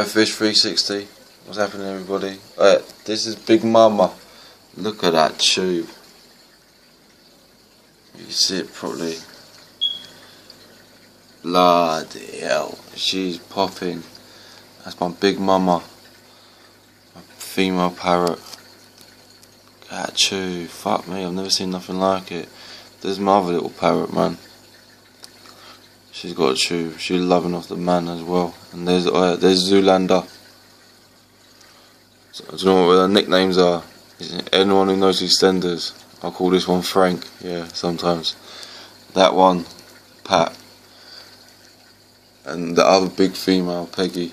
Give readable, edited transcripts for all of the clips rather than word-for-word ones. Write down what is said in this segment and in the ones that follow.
Ghetto Fish 360. What's happening, everybody? This is Big Mama. Look at that tube. You can see it properly. Bloody hell, she's popping. That's my Big Mama, my female parrot. Look at that tube. Fuck me, I've never seen nothing like it. There's my other little parrot, man. She's got a tube. She's loving off the man as well. And there's Zoolander. So, I don't know what their nicknames are. Anyone who knows EastEnders, I'll call this one Frank. Yeah, sometimes. That one, Pat. And the other big female, Peggy.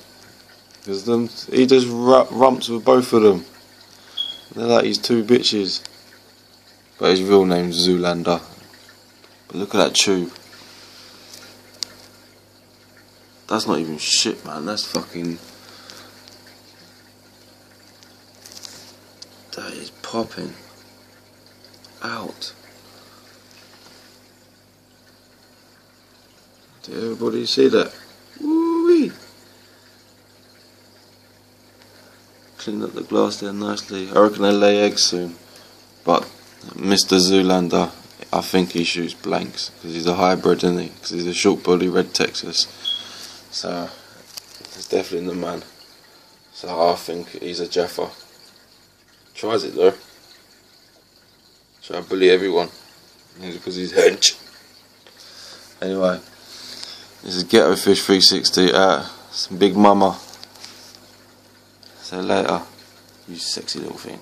Because he just rumps with both of them. They're like his two bitches. But his real name's Zoolander. But look at that tube. That's not even shit, man. That's fucking... That is popping. Out. Did everybody see that? Woo-wee. Clean up the glass there nicely. I reckon they lay eggs soon. But Mr. Zoolander, I think he shoots blanks. Because he's a hybrid, isn't he? Because he's a short body red Texas. So, he's definitely the man. So I think he's a Jaffa. Tries it though. Try to bully everyone. Because he's hench. Anyway, this is Ghetto Fish 360 some Big Mama. See you later, you sexy little thing.